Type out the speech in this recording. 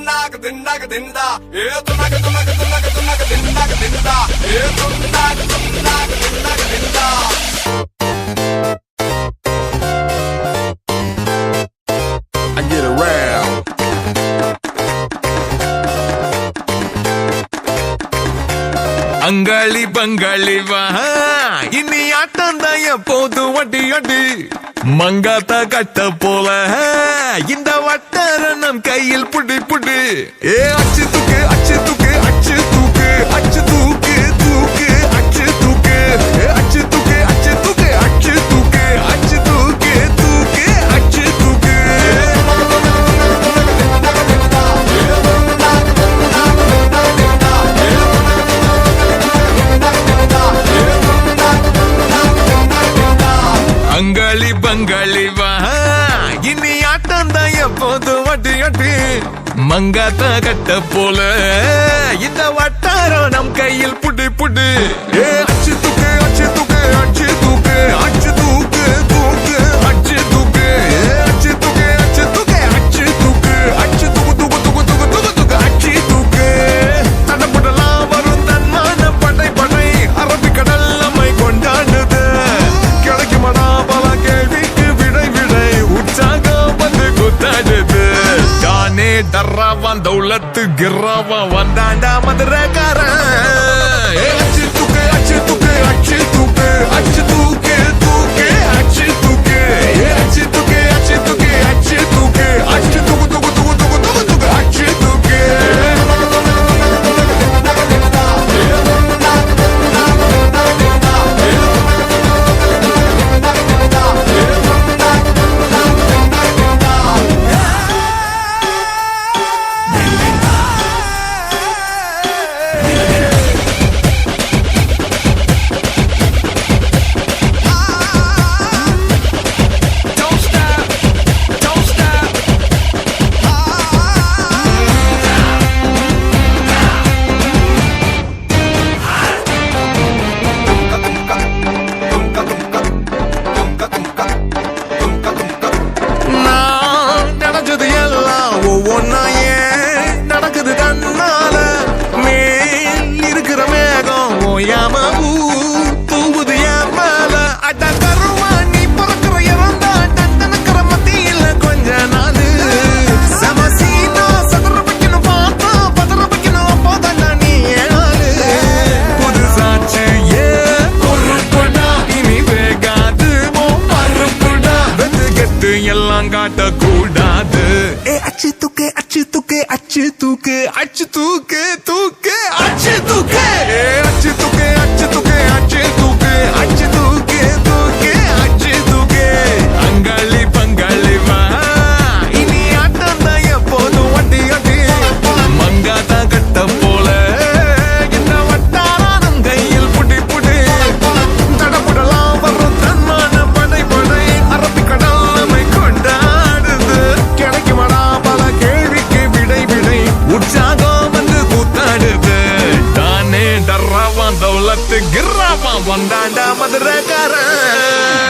துன்னாக தின்னாக திண்டா ஏ துன்னாக துன்னாக துன்னாக துன்னாக தின்னாக திண்டா ஏ துன்னாக துன்னாக தின்னாக திண்டா I get around அங்காளி பங்காளி வா இனி ஆட்டம் தான் எப்போது வட்டி அடி மங்காத்தா கட்ட போல இந்த வட்டாரம் கையில் புடி புடி ஏ அச்சு தூக்கு அச்சு தூக்கு அச்சு தூக்கு அச்சு தூக்கு தூக்கு அச்சு தூக்கு அச்சு தூக்கு அச்சு தூக்கு அச்சு தூக்கு அச்சு தூக்கு தூக்கு அச்சு தூக்கு அங்காளி பங்காளி வா இனி ஆட்டம் தான் எப்போது வட்டி அடி மங்காத்தா கட்ட போல இந்த வட்டாரம் நம் கையில் புடி புடி ஏ அச்சு தூக்கு அச்சு தூக்கு அச்சு தூக்கு அச்சு தூக்கு தூக்கு அச்சு தூக்கு அச்சு தூக்கு அச்சு தூக்கு அச்சு தூக்கு அச்சு தூக்கு தூக்கு தூக்கு தூக்கு தூக்கு தூக்கு அச்சு தூக்கு தடப்படலாம் வரும் தன்மான படை படை அரபிக்கடல் நம்மை கொண்டாடுது கிடைக்குமடா பல கேள்விக்கு விடை விடை உற்சாகம் வந்து குத்தாடுது தானே டர்ராவான் தௌலத்து கிர்ராவான் வந்தாண்டா மதுரக்காரன் அச்சு தூக்கு அச்சு தூக்கு அச்சு தூக்கு அச்சு தூக்கு தூக்கு அச்சு தூக்கு அச்சு தூக்கு அச்சு தூக்கு அச்சு தூக்கு அச்சு தூக்கு தூக்கு தூக்கு தூக்கு தூக்கு தூக்கு அச்சு தூக்கு எல்லாம் காட்டக்கூடாது அச்சு தூக்கு அச்சு தூக்கு அச்சு தூக்கு அச்சு தூக்கு தூக்கு அச்சு தூக்கு அச்சு தூக்கு அச்சு தூக்கு அச்சு தூக்கு அச்சு தூக்கு தூக்கு அச்சு தூக்கு அங்காளி பங்காளி வா இனி ஆட்டம் தான் எப்போதும் வட்டி அடி மங்காத்தா கட்ட போல இந்த வட்டாரம் கையில் புடி புடி தடப்படலாம் வரும் தன்மான படை படை அரபிக்கடல் கொண்டாடுது கிடைக்குமடா பல கேள்விக்கு விடை விடை உற்சாகம் வந்து கூத்தாடுது தானே டர்ராவான் தௌலத்து கிர்ராவான் வந்தாண்டா மதுரக்காரன்